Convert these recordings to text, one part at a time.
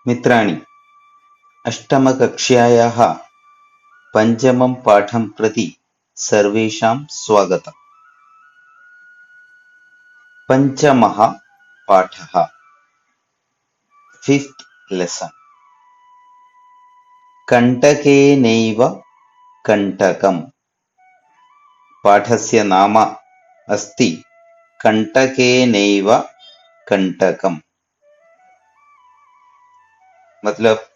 मित्राणि, अष्टमकक्ष्यायाः पञ्चमं पाठं प्रति सर्वेषां स्वागतम्। पञ्चमः पाठः, फिफ्थ लेसन। कण्टकेनैव कण्टकम्। पाठस्य नाम अस्ति कण्टकेनैव कण्टकम्। मतलब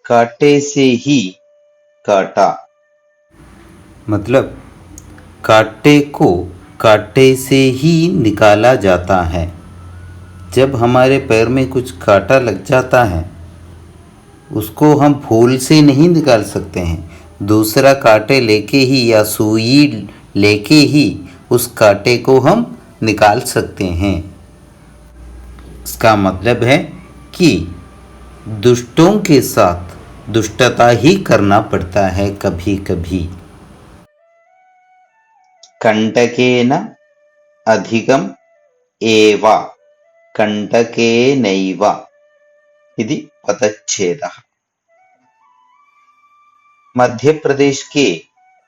कांटे से ही काटा। मतलब कांटे को कांटे से ही निकाला जाता है। जब हमारे पैर में कुछ कांटा लग जाता है, उसको हम फूल से नहीं निकाल सकते हैं। दूसरा कांटे लेके ही या सुई लेके ही उस कांटे को हम निकाल सकते हैं। इसका मतलब है कि दुष्टों के साथ दुष्टता ही करना पड़ता है कभी कभी। कण्टकेन अधिकम् एव कण्टकेनैव इति पदच्छेदः। मध्य प्रदेश के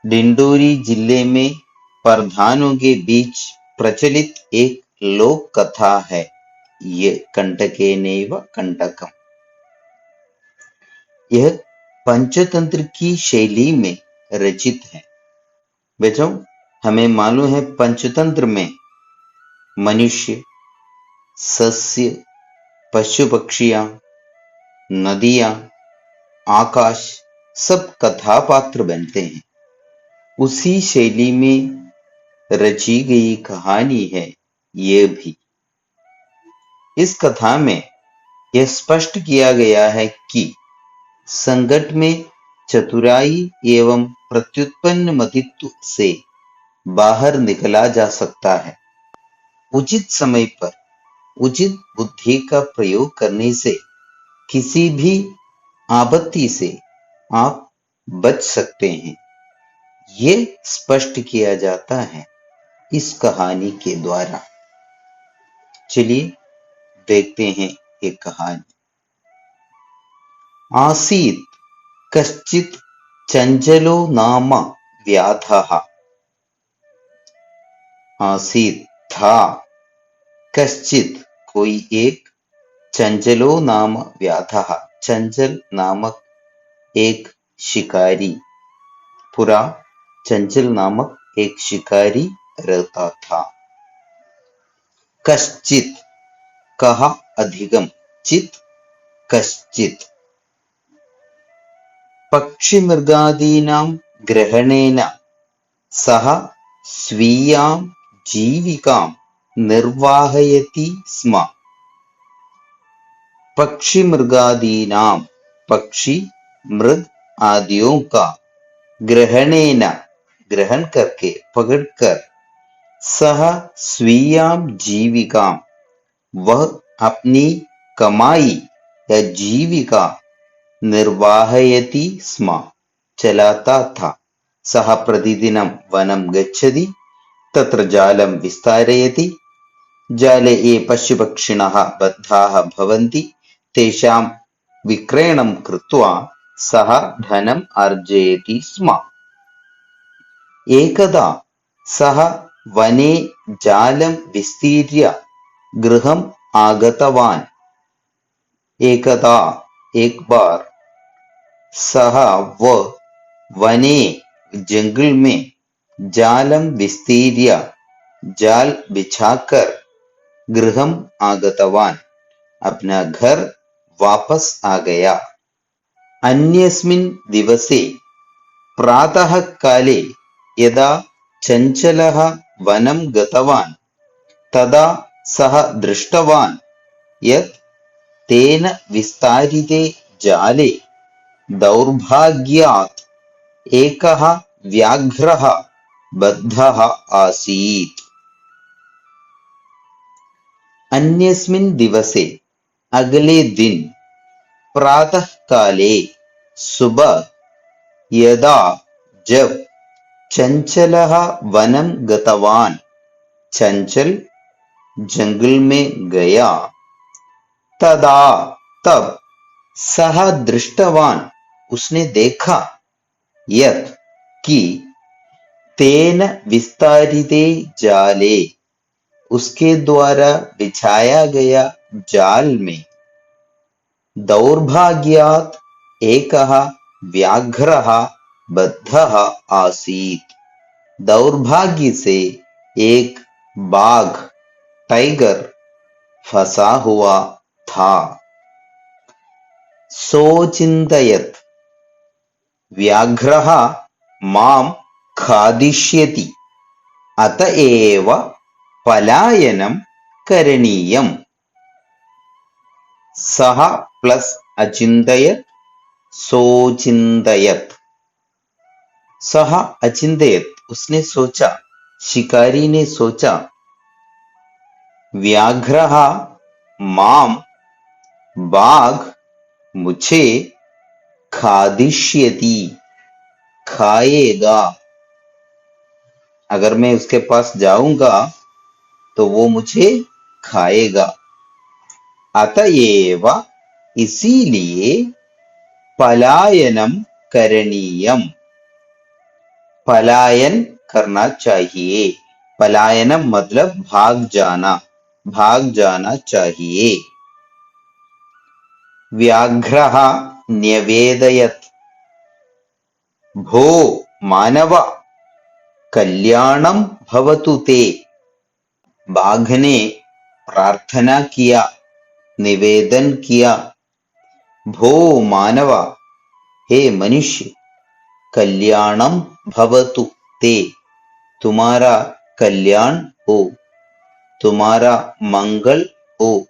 डिंडोरी जिले में प्रधानों के बीच प्रचलित एक लोक कथा है ये कण्टकेनैव कण्टकम्। यह पंचतंत्र की शैली में रचित है। बच्चों, हमें मालूम है पंचतंत्र में मनुष्य, सस्य, पशु पक्षियां, नदियां, आकाश सब कथापात्र बनते हैं। उसी शैली में रची गई कहानी है ये भी। इस कथा में यह स्पष्ट किया गया है कि संकट में चतुराई एवं प्रत्युत्पन्न मतित्व से बाहर निकला जा सकता है। उचित समय पर उचित बुद्धि का प्रयोग करने से किसी भी आपत्ति से आप बच सकते हैं। ये स्पष्ट किया जाता है इस कहानी के द्वारा। चलिए देखते हैं ये कहानी। आसीत् कश्चित् चञ्चलो नाम व्याधः। आसीत् था कश्चित् कोई एक, चंचलो नाम व्याधः चंचल नामक एक शिकारी। पुरा चंचल नामक एक शिकारी रहता था। कश्चित् कहा अधिगम, चित् कश्चित्। पक्षिमृगादीनां ग्रहणेन सः स्वीयां जीविकां निर्वाहयति स्म। पक्षी मृगादीनां, पक्षी मृग आदियों का ग्रहणेन ग्रहण करके पकड़कर, सह स्वीयां जीविकां वह अपनी कमाई या जीविका निर्वाहयति स्म चलाता था। सः प्रतिदिनं वनं गच्छति, तत्र जालं विस्तारयति। जाले ये पशुपक्षिणः बद्धाः भवन्ति, तेषां विक्रयणं कृत्वा सः धनम् अर्जयति स्म। एकदा सः वने जालं विस्तीर्य गृहम् आगतवान्। एकदा एक बार सः वने जंगल में जालं विस्तीर्य जाल बिछाकर गृहम् आगतवान् अपना घर वापस आ गया। अन्यस्मिन् दिवसे प्रातः काले यदा चञ्चलः वनं गतवान्, तदा सः दृष्टवान् यत् तेन विस्तारिते जाले दौर्भाग्यात् एकः व्याघ्रः बद्धः आसीत्। अन्यस्मिन् दिवसे अगले दिन प्रातः काले सुबह यदा जब चंचलः वनं गतवान्, चंचल जंगल में गया, तदा तब सह दृष्टवान, उसने देखा, यत कि तेन विस्तारिते जाले, उसके द्वारा बिछाया गया जाल में, दौर्भाग्यात् एकः व्याघ्रः बद्धः आसीत्, दौर्भाग्य से एक बाघ टाइगर फंसा हुआ था। सोचिन्तयत्, व्याघ्रः मां खादिष्यति, अतएव पलायनं करणीयम्। सः प्लस अचिन्तयत्, सोचिन्तयत्। सः अचिन्तयत्, उसने सोचा, शिकारी ने सोचा, व्याघ्रः मां, बाघ मुझे, खादिष्यति, खाएगा, अगर मैं उसके पास जाऊंगा तो वो मुझे खाएगा। अतएव, इसीलिए, पलायनम करणीयम, पलायन करना चाहिए। पलायनम मतलब भाग जाना चाहिए। व्याघ्रः न्यवेदयत्, भो मानव, कल्याणं भवतु ते, बाघ ने प्रार्थना किया, निवेदन किया, भो मानव, हे मनुष्य, कल्याणं भवतु ते, तुम्हारा कल्याण हो, तुम्हारा मंगल हो।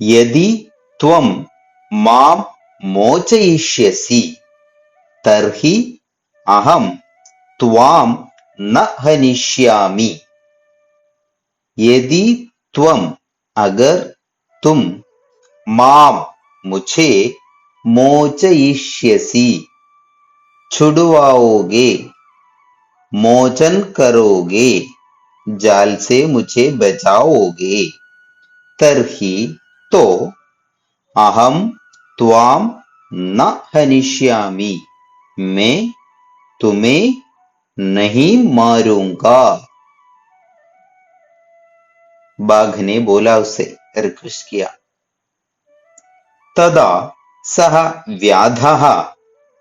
यदि त्वं मां मोचयिष्यसि, तर्हि अहं त्वां न हनिष्यामि। यदि त्वं, अगर तुम, मां मुझे, मोचयिष्यसि छुड़वाओगे, मोचन करोगे, जाल से मुझे बचाओगे, तर्हि तो, अहम त्वां न हनिष्यामि, मैं तुम्हें नहीं मारूंगा। बाघ ने बोला, उसे रिक्वेस्ट किया। तदा सः व्याधः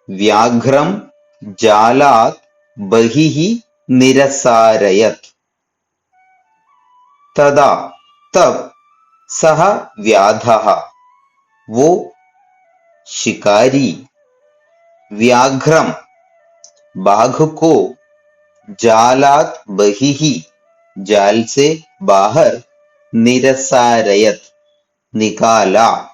व्याघ्रं जालात् बहिः निरसारयत्। तदा, तब, सः व्याधः, वो शिकारी, व्याघ्रम, बाघ को, जालात बहिः, जाल से बाहर, निरसारयत, निकाला।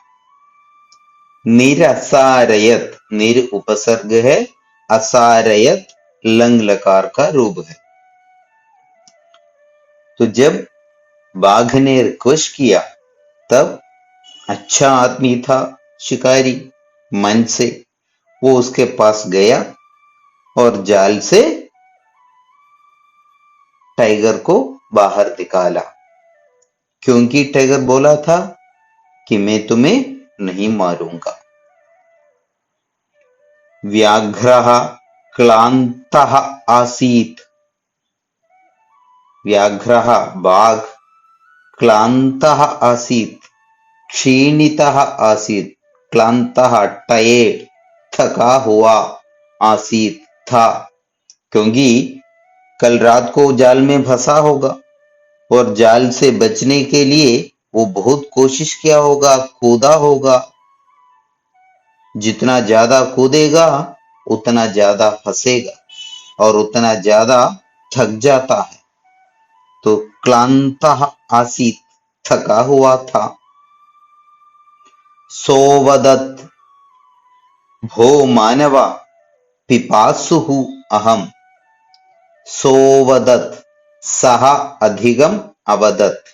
निरसारयत, निर उपसर्ग है, असारयत लंग लकार का रूप है। तो जब बाघ ने रिक्वेस्ट किया, तब अच्छा आदमी था शिकारी, मन से वो उसके पास गया और जाल से टाइगर को बाहर निकाला, क्योंकि टाइगर बोला था कि मैं तुम्हें नहीं मारूंगा। व्याघ्रः क्लान्तः आसीत्, व्याघ्रः बाघ, क्लान्तः आसीत्, क्षीणितः आसीत्, क्लान्तः टायर्ड, थका हुआ, आसीत् था, क्योंकि कल रात को जाल में फंसा होगा और जाल से बचने के लिए वो बहुत कोशिश किया होगा, कूदा होगा। जितना ज्यादा कूदेगा उतना ज्यादा फंसेगा और उतना ज्यादा थक जाता है। तो क्लांतः आसीत्, थका हुआ था। सोवदत्, भो मानव, पिपासुः अहम्। सोवदत्, सह अधिगम अवदत्,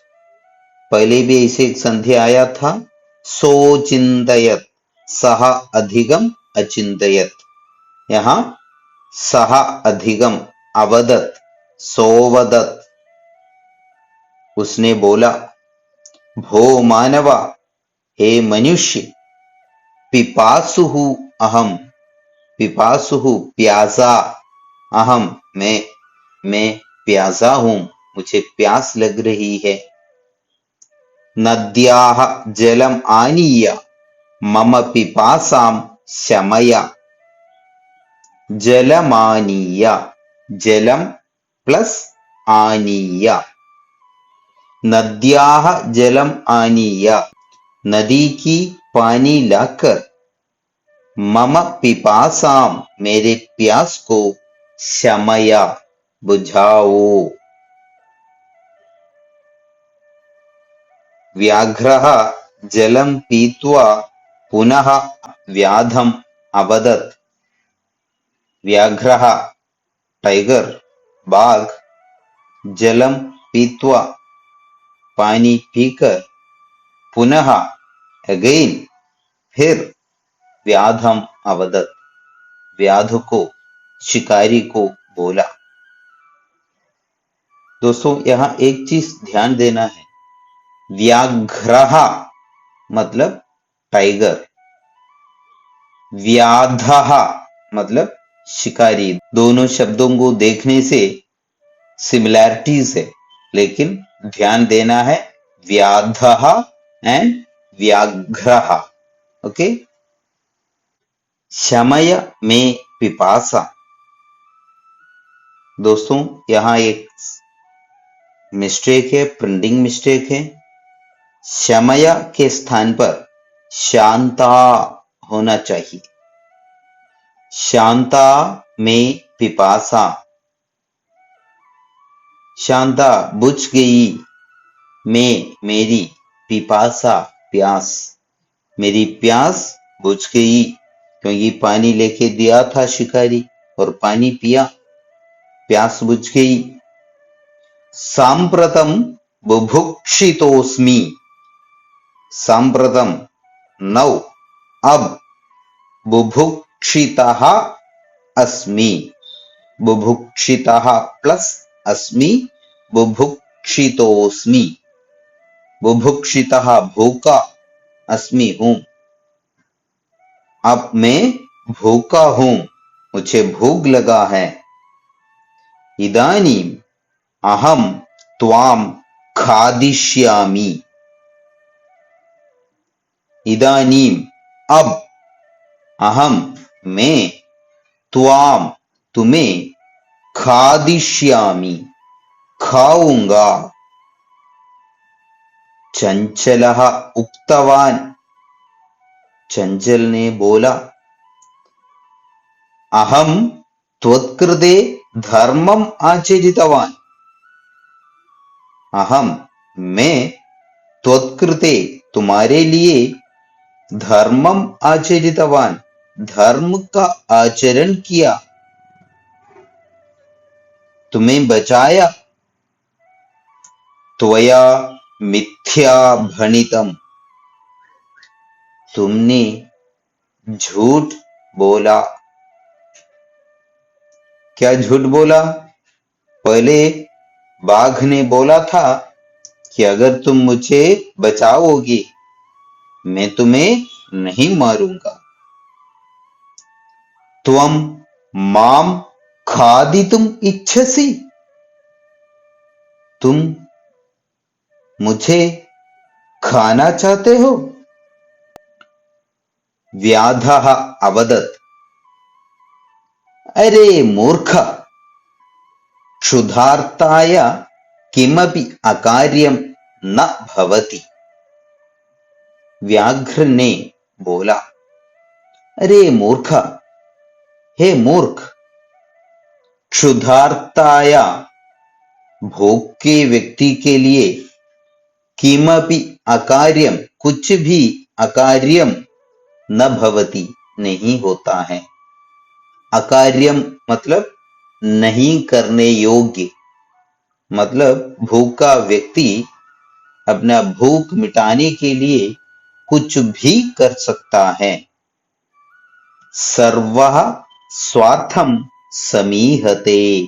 पहले भी इसे एक संधि आया था। सोचिन्तयत्, सह अधिगम अचिन्तयत्, यहाँ सह अधिगम अवदत्, सोवदत्, उसने बोला, भो मानव, हे मनुष्य, पिपासुः अहम, पिपासुः प्यासा, अहम मैं प्यासा हूं, मुझे प्यास लग रही है। नद्याः जलम आनीय मम पिपासां शमय, जलमानीय, जलम प्लस आनीय, नद्याः जलम आनीय, नदी की पानी लाकर, मम पिपासां, मेरे प्यास को, शमय, बुझाओ। व्याघ्रः जलं पीत्वा पुनः व्याधम् अवदत्। व्याघ्रः टाइगर, बाघ, जलम पीत्वा, पानी पीकर, पुनः अगेन, फिर, व्याधम अवदत्, व्याध को, शिकारी को बोला। दोस्तों यहां एक चीज ध्यान देना है, व्याघ्रः मतलब टाइगर, व्याधः मतलब शिकारी। दोनों शब्दों को देखने से सिमिलैरिटीज है, लेकिन ध्यान देना है व्याधः एंड व्याघ्रः। ओके, शमय में पिपासा। दोस्तों यहां एक मिस्टेक है, प्रिंटिंग मिस्टेक है। शमय के स्थान पर शांता होना चाहिए। शांता में पिपासा, शांता बुझ गई, में मेरी, पिपासा प्यास, मेरी प्यास बुझ गई, क्योंकि पानी लेके दिया था शिकारी और पानी पिया, प्यास बुझ गई। सांप्रतम बुभुक्षितोस्मि, सांप्रतम नौ, अब, बुभुक्षितः अस्मि, बुभुक्षितः प्लस अस्मि, बुभुक्षितोस्मि, बुभुक्षितः भूखा, अस्मि हूं, अब मैं भूखा हूं, मुझे भूख लगा है। इदानीम अहम त्वाम खादिष्यामि, इदानीम अब, अहम मैं, त्वाम तुम्हें, खादिष्यामि खाऊंगा। चंचलः उक्तवान, चंचल ने बोला, अहम त्वत्कृते धर्मम आचरितवान, अहम मैं, त्वत्कृते तुम्हारे लिए, धर्मम आचरितवान धर्म का आचरण किया, तुम्हें बचाया। त्वया मिथ्या भणितम, तुमने झूठ बोला। क्या झूठ बोला? पहले बाघ ने बोला था कि अगर तुम मुझे बचाओगे मैं तुम्हें नहीं मारूंगा। त्वम माम खादितुम इच्छसि, तुम मुझे खाना चाहते हो। व्याधः अवदत्, अरे मूर्ख, क्षुधार्ताय किमपि अकार्यम न भवति। व्याघ्र ने बोला, अरे मूर्ख, हे मूर्ख, क्षुधार्ताय भोग के व्यक्ति के लिए, किमपि अकार्यम कुछ भी, अकार्यम न भवति नहीं होता है। अकार्यम मतलब नहीं करने योग्य, मतलब भूखा व्यक्ति अपना भूख मिटाने के लिए कुछ भी कर सकता है। सर्वः स्वार्थम समीहते,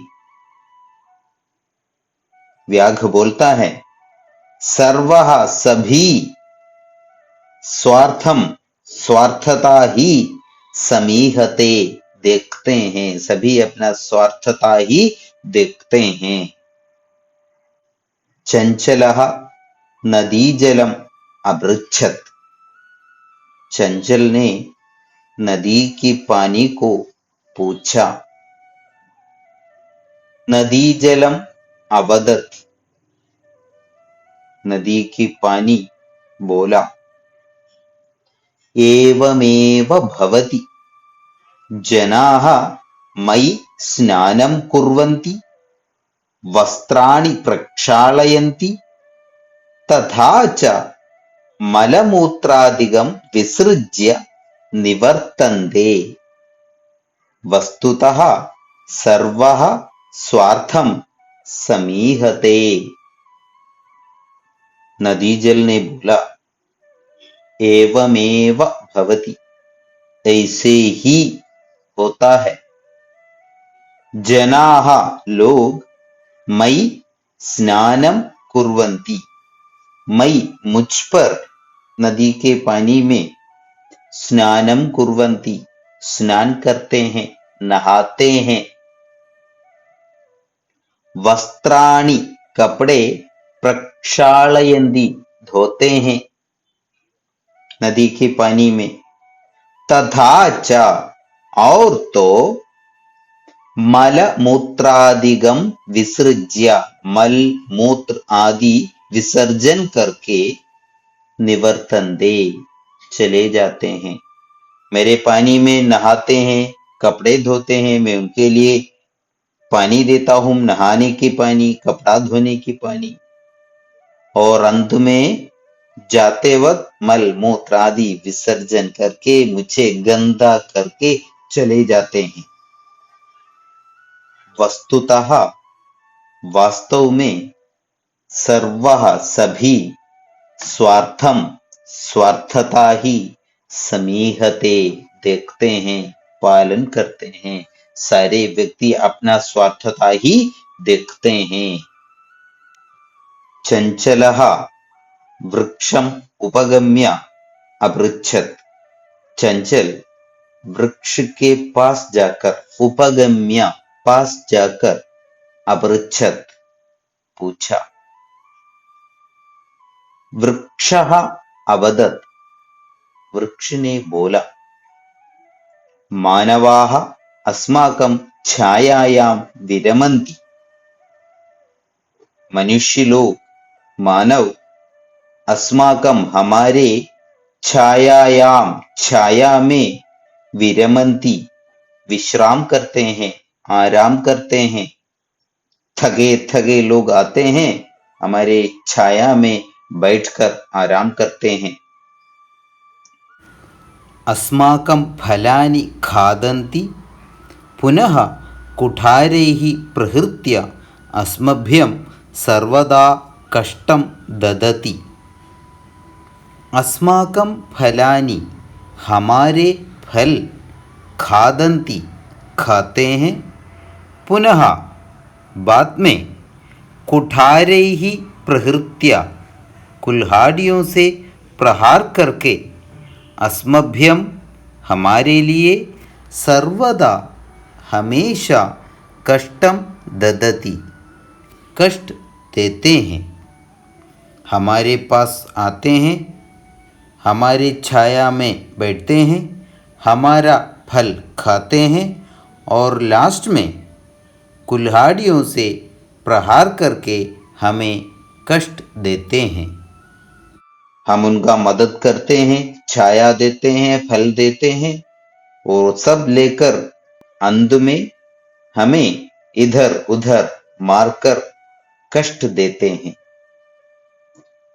व्याघ्र बोलता है, सर्वः सभी, स्वार्थम स्वार्थता ही समीहते देखते हैं, सभी अपना स्वार्थता ही देखते हैं। चंचलः नदीजलम अभृच्छत, चंचल ने नदी की पानी को पूछा। नदी जलम अवदत, नदी की पानी बोला। एवमेव भवति जनाः मयि स्नानं कुर्वन्ति, वस्त्राणि प्रक्षालयन्ति, तथा च मलमूत्रादिकं विसृज्य निवर्तन्ते। वस्तुतः सर्वः स्वार्थं समीहते। नदी जल ने बोला, एवमेव भवति, ऐसे ही होता है। जनाः लोग मयि स्नानं कुर्वन्ति, मयि मुझ पर, नदी के पानी में, स्नानं कुर्वन्ति स्नान करते हैं, नहाते हैं। वस्त्राणि कपड़े, प्रक्षालयन्ति धोते हैं नदी के पानी में। तथा च और तो मल मूत्रादिगम विसृज्य, मल मूत्र आदि विसर्जन करके निवर्तन्ते चले जाते हैं। मेरे पानी में नहाते हैं, कपड़े धोते हैं, मैं उनके लिए पानी देता हूं, नहाने की पानी, कपड़ा धोने की पानी, और अंत में जाते वक्त मल मूत्र आदि विसर्जन करके मुझे गंदा करके चले जाते हैं। वस्तुतः वास्तव में सर्वः सभी स्वार्थम स्वार्थता ही समीहते देखते हैं, पालन करते हैं। सारे व्यक्ति अपना स्वार्थता ही देखते हैं। चंचलः वृक्षम उपगम्य अभृच्छत, चंचल वृक्ष के पास जाकर, उपगम्य पास जाकर, अभृच्छत पूछा। वृक्षः अवदत्, वृक्ष ने बोला। मानवाः अस्माकं छायायां विरमन्ति, मनुष्य लोग, मानव, अस्माकं हमारे, छायायाम छाया में, विरमन्ति विश्राम करते हैं, आराम करते हैं। थके थके लोग आते हैं, हमारे छाया में बैठकर आराम करते हैं। अस्माकं फलानि खादन्ति, पुनः कुठारैः प्रहृत्य अस्मभ्यं सर्वदा कष्टं ददति। अस्माकं फलानि, हमारे फल, खादन्ति खाते हैं, पुनः बाद में, कुठारैः प्रहृत्य कुल्हाड़ियों से प्रहार करके, अस्मभ्यम हमारे लिए, सर्वदा हमेशा, कष्टम ददति कष्ट देते हैं। हमारे पास आते हैं, हमारी छाया में बैठते हैं, हमारा फल खाते हैं, और लास्ट में कुल्हाड़ियों से प्रहार करके हमें कष्ट देते हैं। हम उनका मदद करते हैं, छाया देते हैं, फल देते हैं, और सब लेकर अंत में हमें इधर उधर मारकर कष्ट देते हैं।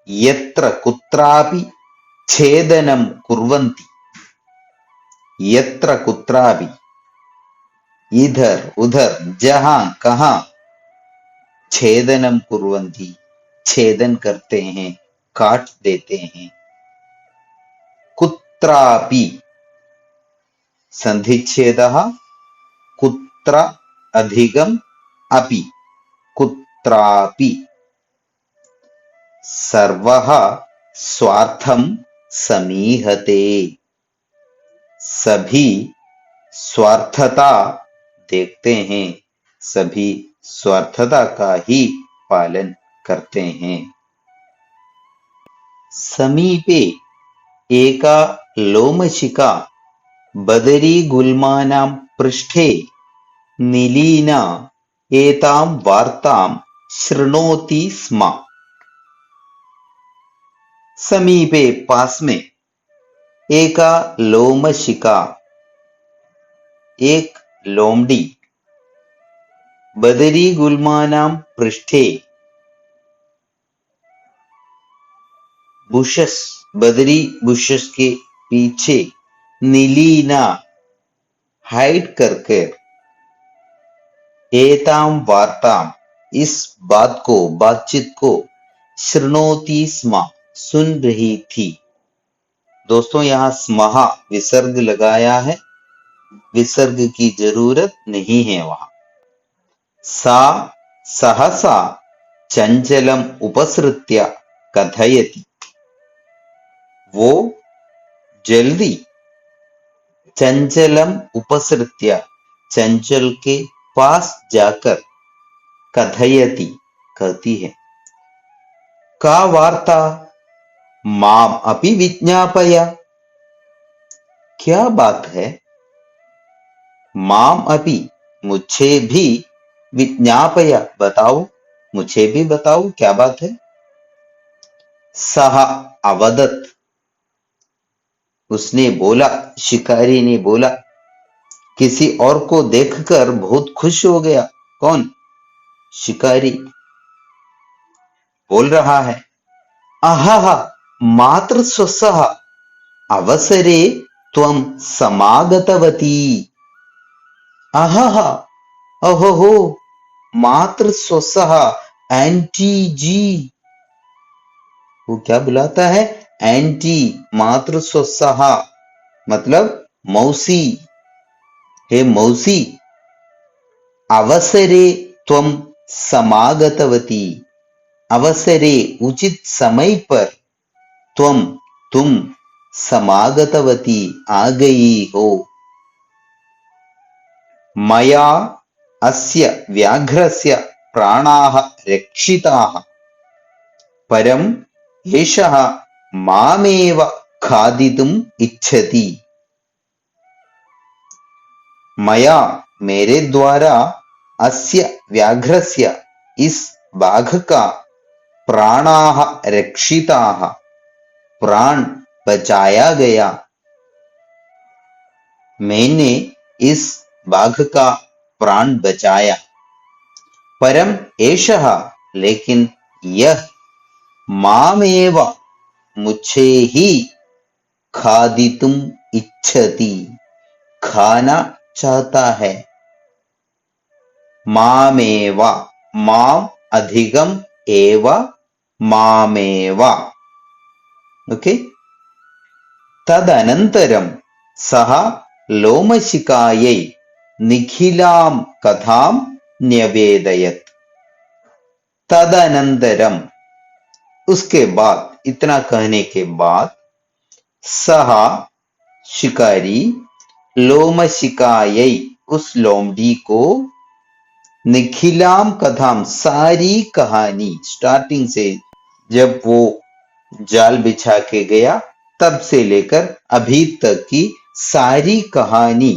यत्र कुत्रापि छेदनं कुर्वन्ति, यत्र कुत्रापि, इधर उधर, जहां कहां, छेदनं कुर्वन्ति छेदन करते हैं, काट देते हैं। कुत्रापि संधिच्छेदः, कुत्र अधिगम अपि, कुत्रापि। सर्वः स्वार्थं समीहते, सभी स्वार्थता देखते हैं, सभी स्वार्थता का ही पालन करते हैं। समीपे एका लोमशिका बदरीगुल्मानां पृष्ठे निलीना एतां वार्तां शृणोति स्म। समीपे पास में एका लोमशिका एक लोमड़ी बदरीगुल्मानां पृष्ठे बुशस बदरी बुशस के पीछे निलीना हाइड करके एताम वार्ताम इस बातचीत को शृणोति स्म सुन रही थी। दोस्तों यहाँ स्महा विसर्ग लगाया है, विसर्ग की जरूरत नहीं है वहां। सा सहसा चंचलम उपसृत्य कथयति, वो जल्दी चंचलम उपसृत्य चंचल के पास जाकर कथयति कहती है। का वार्ता माम अपि विज्ञापय, क्या बात है? माम अपि मुझे भी विज्ञापय बताओ, मुझे भी बताओ क्या बात है। सह अवदत उसने बोला, शिकारी ने बोला, किसी और को देखकर बहुत खुश हो गया। कौन? शिकारी बोल रहा है। अहह मात्र स्वसः अवसरे त्वं समागतवती। अहह अहो मात्र स्वसः एंटी जी, वो क्या बुलाता है? एंटी मात्र स्वसः मतलब मौसी, हे मौसी, अवसरे त्वं समागतवती, अवसरे उचित समय पर, तुम समागतवती आ गई हो। मया अस्य व्याघ्रस्य प्राणाः रक्षिताः, परं एषः मामेव खादितुम् इच्छति। मया मेरे द्वारा अस्य व्याघ्रस्य इस बाघ का प्राणाः रक्षिताः प्राण बचाया गया। मैंने इस बाघ का प्राण बचाया। परम एषः लेकिन यह मामेव मुझे ही खादितुम इच्छति खाना चाहता है। मामेव माम अधिगम एव मामेव। ओके, तदनन्तरं सः लोमशिकायै निखिलां कथां न्यवेदयत्। तदनन्तरम उसके बाद, इतना कहने के बाद, सह शिकारी लोमशिकायै उस लोमड़ी को निखिलाम कथाम सारी कहानी, स्टार्टिंग से जब वो जाल बिछा के गया तब से लेकर अभी तक की सारी कहानी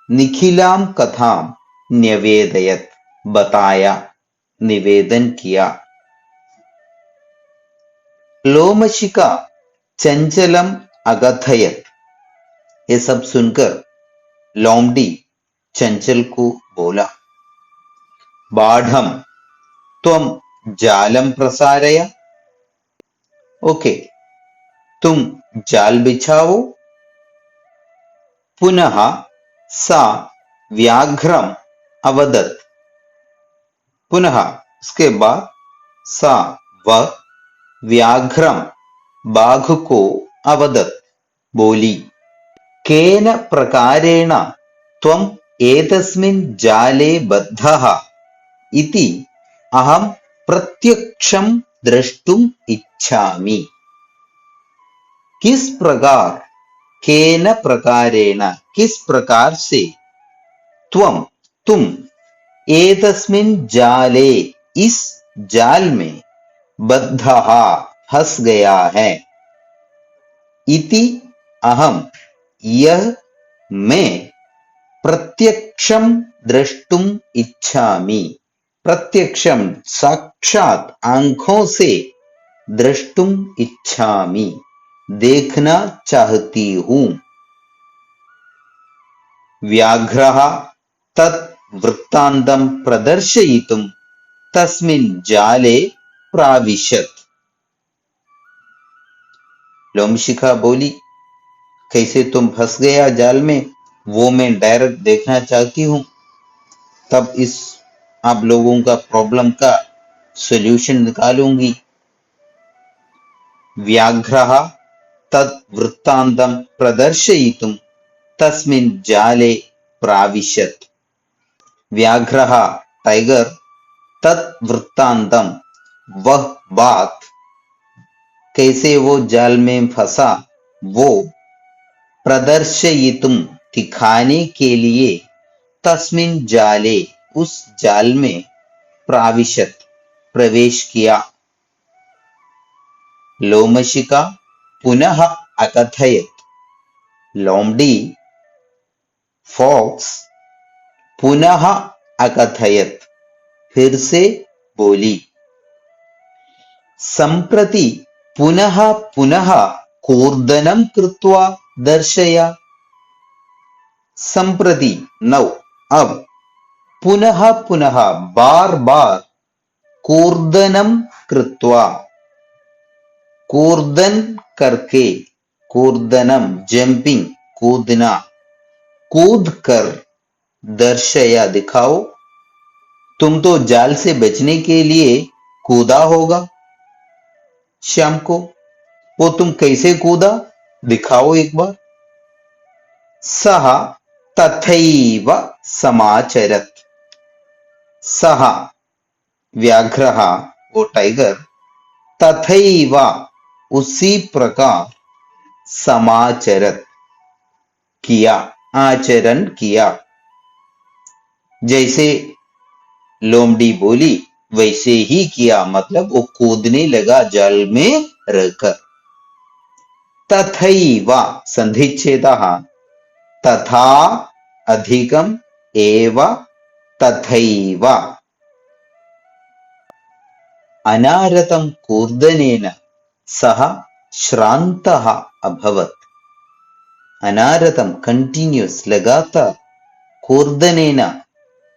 निखिलाम कथाम न्यवेदयत बताया, निवेदन किया। लोमशिका चंचलम अगथयत, ये सब सुनकर लोमड़ी चंचल को बोला, बाढ़म त्वं जालम प्रसारय। ओके, तुम जाल बिछाओ। पुनः सा व्याघ्रम अवदत, पुनः उसके बाद सा वह व्याघ्रम बाघ को अवदत बोली, केन प्रकारेण त्वं एतस्मिन् जाले बद्धः इति अहं प्रत्यक्षं द्रष्टुम इच्छामि। किस प्रकार केन प्रकारेण किस प्रकार से त्वम तुम एतस्मिन् जाले इस जाल में बद्धः फंस गया है इति अहम यह मैं प्रत्यक्षम द्रष्टुम इच्छामि प्रत्यक्षम साक्षात आंखों से द्रष्टुम इच्छामि देखना चाहती हूं व्याघ्रः तत् वृत्तान्तं प्रदर्शयितुं तस्मिन् जाले प्राविशत् लोमशिखा बोली कैसे तुम फंस गया जाल में वो मैं डायरेक्ट देखना चाहती हूं तब इस आप लोगों का प्रॉब्लम का सॉल्यूशन निकालूंगी व्याघ्रः तत् वृत्तान्तं प्रदर्शयितुं तस्मिन् जाले प्राविशत् व्याघ्रः टाइगर तत् वृत्तांतम वह बात कैसे वो जाल में फंसा वो प्रदर्शयितुम दिखाने के लिए तस्मिन् जाले उस जाल में प्राविशत प्रवेश किया लोमशिका पुनः अकथयत लोमड़ी फॉक्स पुनः अकथयत फिर से बोली संप्रति पुनः पुनः कूर्दनं कृत्वा दर्शय संप्रति नौ अब पुनः पुनः बार बार कूर्दनं कृत्वा कूर्दन करके कूर्दनम जंपिंग कूदना कूद कर दर्शया दिखाओ तुम तो जाल से बचने के लिए कूदा होगा शाम को वो तुम कैसे कूदा दिखाओ एक बार सह तथैव समाचरत सह व्याघ्रः वो टाइगर तथैव उसी प्रकार समाचरत किया आचरण किया जैसे लोमड़ी बोली वैसे ही किया मतलब वो कूदने लगा जाल में रहकर तथैव संधिच्छेदः तथा अधिकम एव तथैव अनारतं कूर्दनेन सः श्रान्तः अभवत् अनारतं कंटिन्यूस लगातार कूर्दनेन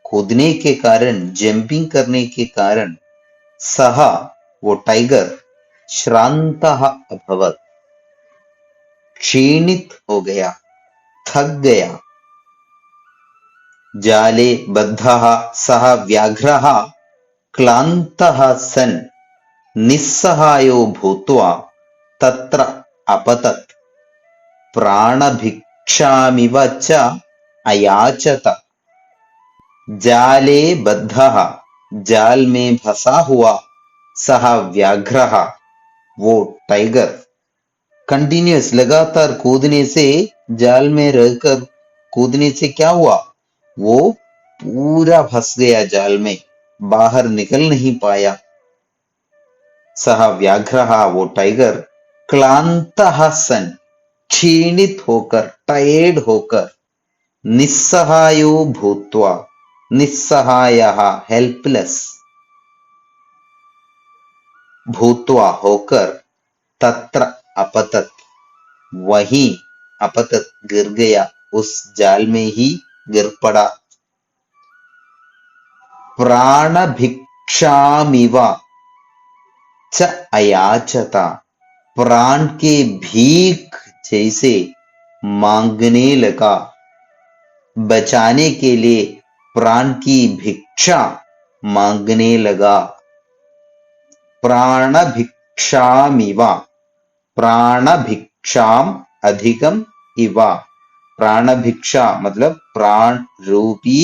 कूदने के कारण जंपिंग करने के कारण सह वो टाइगर श्रान्तः अभवत् क्षीणित हो गया थक गया जाले बद्धः सः व्याघ्रः क्लान्तः सन् निस्सहायो भूत्वा तत्र अपतत् प्राणभिक्षामिव च अयाचत जाले बद्धः जाल में फंसा हुआ सह व्याघ्रः वो टाइगर कंटिन्यूस लगातार कूदने से जाल में रहकर कूदने से क्या हुआ वो पूरा फंस गया जाल में बाहर निकल नहीं पाया सह व्याघ्रः वो टाइगर क्लान्तः सन् क्षीणित होकर टायर्ड होकर निस्सहायो भूत्वा निस्सहायः हेल्पलेस भूत्वा होकर तत्र अपतत वहीं अपतत गिर गया उस जाल में ही गिर पड़ा प्राणभिक्षामिव च अयाचत प्राण के भीख जैसे मांगने लगा बचाने के लिए प्राण की भिक्षा मांगने लगा प्राण भिक्षामिव प्राण भिक्षाम अधिकम इव प्राण भिक्षा मतलब प्राण रूपी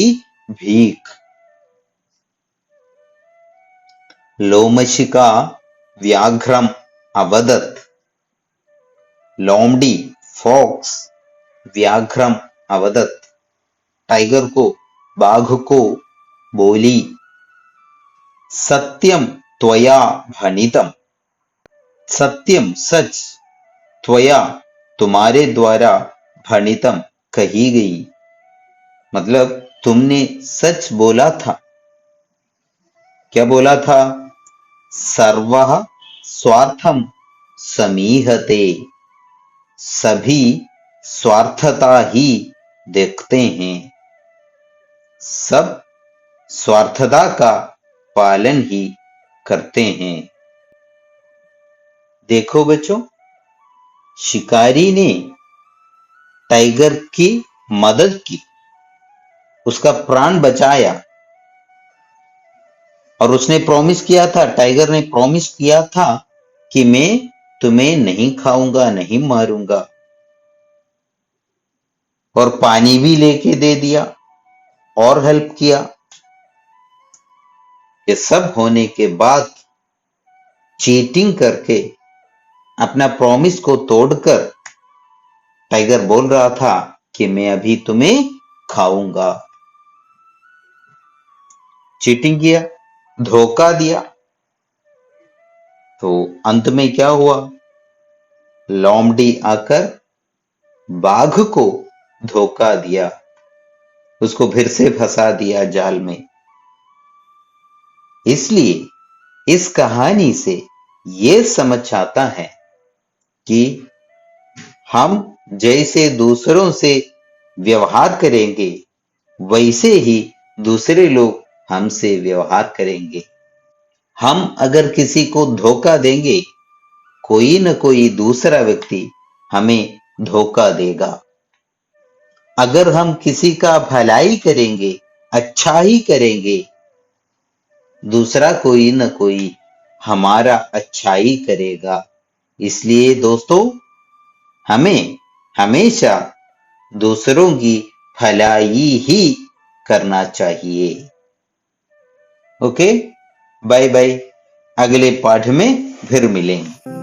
भीख लोमशिका व्याघ्रम अवदत् लोमड़ी फॉक्स व्याघ्रम अवदत्, टाइगर को, बाघ को बोली, सत्यम त्वया भणितम, सत्यम सच, त्वया तुम्हारे द्वारा, भणितम कही गई, मतलब तुमने सच बोला था। क्या बोला था? सर्वः स्वार्थम समीहते, सभी स्वार्थता ही देखते हैं, सब स्वार्थता का पालन ही करते हैं। देखो बच्चों, शिकारी ने टाइगर की मदद की, उसका प्राण बचाया, और उसने प्रॉमिस किया था, टाइगर ने प्रॉमिस किया था कि मैं तुम्हें नहीं खाऊंगा, नहीं मारूंगा, और पानी भी लेके दे दिया और हेल्प किया। ये सब होने के बाद चीटिंग करके अपना प्रॉमिस को तोड़कर टाइगर बोल रहा था कि मैं अभी तुम्हें खाऊंगा। चीटिंग किया, धोखा दिया, तो अंत में क्या हुआ? लोमड़ी आकर बाघ को धोखा दिया, उसको फिर से फंसा दिया जाल में। इसलिए इस कहानी से ये समझ आता है कि हम जैसे दूसरों से व्यवहार करेंगे, वैसे ही दूसरे लोग हमसे व्यवहार करेंगे। हम अगर किसी को धोखा देंगे, कोई न कोई दूसरा व्यक्ति हमें धोखा देगा। अगर हम किसी का भलाई करेंगे, अच्छा ही करेंगे, दूसरा कोई न कोई हमारा अच्छाई करेगा। इसलिए दोस्तों, हमें हमेशा दूसरों की भलाई ही करना चाहिए। ओके, बाय बाय, अगले पाठ में फिर मिलेंगे।